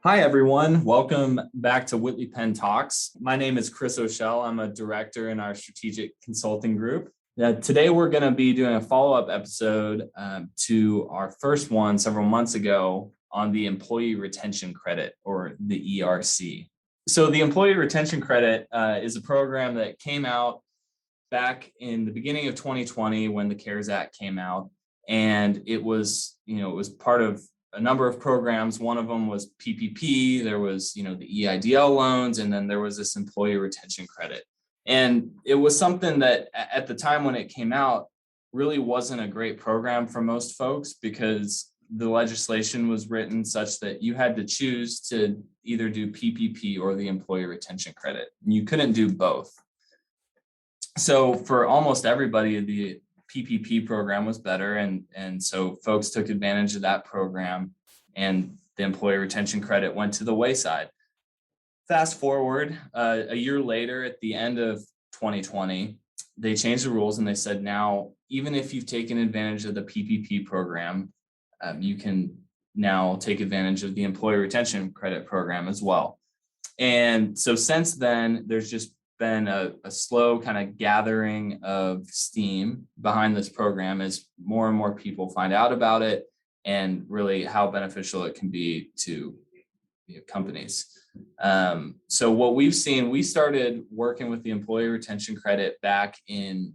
Hi, everyone. Welcome back to Whitley Penn Talks. My name is Chris O'Shell. I'm a director in our strategic consulting group. Today, we're going to be doing a follow-up episode to our first one several months ago on the Employee Retention Credit, or the ERC. So the Employee Retention Credit is a program that came out back in the beginning of 2020 when the CARES Act came out. And it was part of a number of programs. One of them was PPP. There was, the EIDL loans, and then there was this employee retention credit. And it was something that at the time when it came out really wasn't a great program for most folks, because the legislation was written such that you had to choose to either do PPP or the employee retention credit. You couldn't do both. So for almost everybody, the PPP program was better. And so folks took advantage of that program, and the employee retention credit went to the wayside. Fast forward a year later, at the end of 2020, they changed the rules and they said, now, even if you've taken advantage of the PPP program, you can now take advantage of the employee retention credit program as well. And so since then, there's just been a slow kind of gathering of steam behind this program as more and more people find out about it and really how beneficial it can be to companies. So what we've seen, we started working with the employee retention credit back in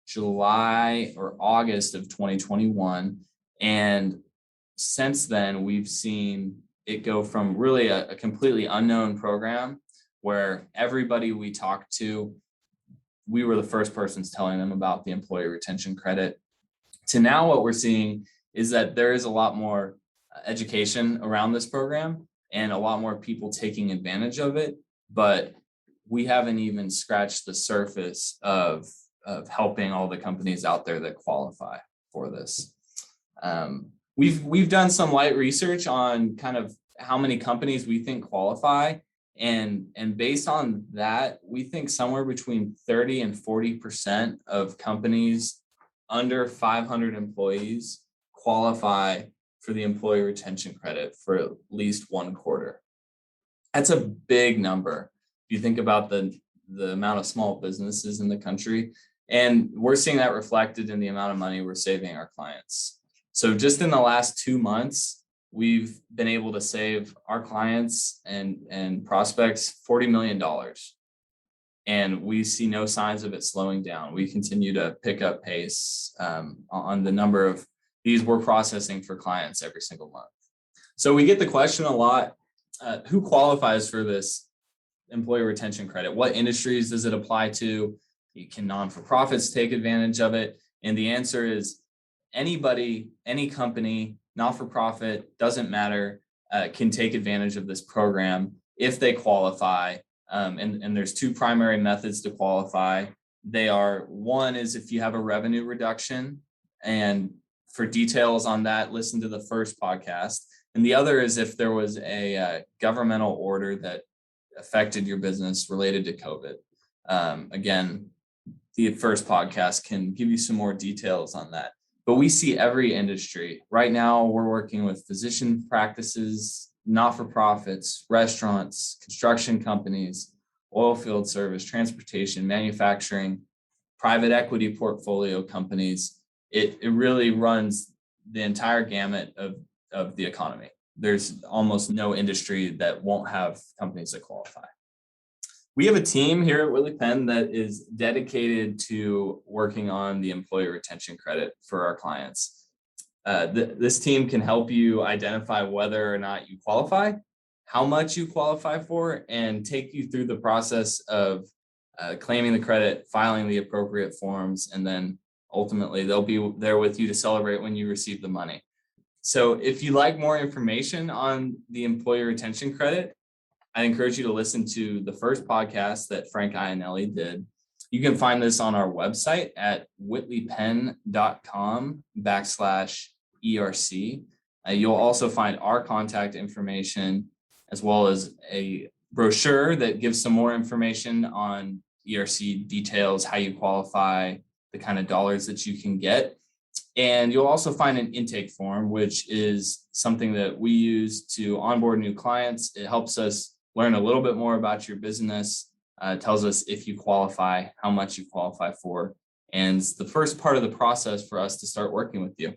July or August of 2021. And since then, we've seen it go from really a completely unknown program where everybody we talked to, we were the first persons telling them about the employee retention credit, to now what we're seeing is that there is a lot more education around this program and a lot more people taking advantage of it, but we haven't even scratched the surface of helping all the companies out there that qualify for this. We've done some light research on kind of how many companies we think qualify. And based on that, we think somewhere between 30 and 40% of companies under 500 employees qualify for the employee retention credit for at least one quarter. That's a big number if you think about the amount of small businesses in the country. And we're seeing that reflected in the amount of money we're saving our clients. So just in the last 2 months, we've been able to save our clients and prospects $40 million. And we see no signs of it slowing down. We continue to pick up pace on the number of these we're processing for clients every single month. So we get the question a lot, who qualifies for this employee retention credit? What industries does it apply to? Can non-for-profits take advantage of it? And the answer is anybody, any company, not-for-profit, doesn't matter, can take advantage of this program if they qualify. And there's two primary methods to qualify. They are, one is if you have a revenue reduction, and for details on that, listen to the first podcast. And the other is if there was a governmental order that affected your business related to COVID. Again, the first podcast can give you some more details on that. But we see every industry. Right now, we're working with physician practices, not-for-profits, restaurants, construction companies, oil field service, transportation, manufacturing, private equity portfolio companies. It really runs the entire gamut of the economy. There's almost no industry that won't have companies that qualify. We have a team here at Whitley Penn that is dedicated to working on the employee retention credit for our clients. This team can help you identify whether or not you qualify, how much you qualify for, and take you through the process of claiming the credit, filing the appropriate forms, and then ultimately they'll be there with you to celebrate when you receive the money. So if you'd like more information on the employee retention credit, I encourage you to listen to the first podcast that Frank Iannelli did. You can find this on our website at whitleypenn.com/ERC. You'll also find our contact information as well as a brochure that gives some more information on ERC details, how you qualify, the kind of dollars that you can get. And you'll also find an intake form, which is something that we use to onboard new clients. It helps us learn a little bit more about your business, tells us if you qualify, how much you qualify for, and it's the first part of the process for us to start working with you.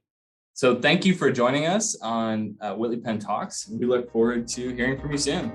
So thank you for joining us on Whitley Penn Talks. We look forward to hearing from you soon.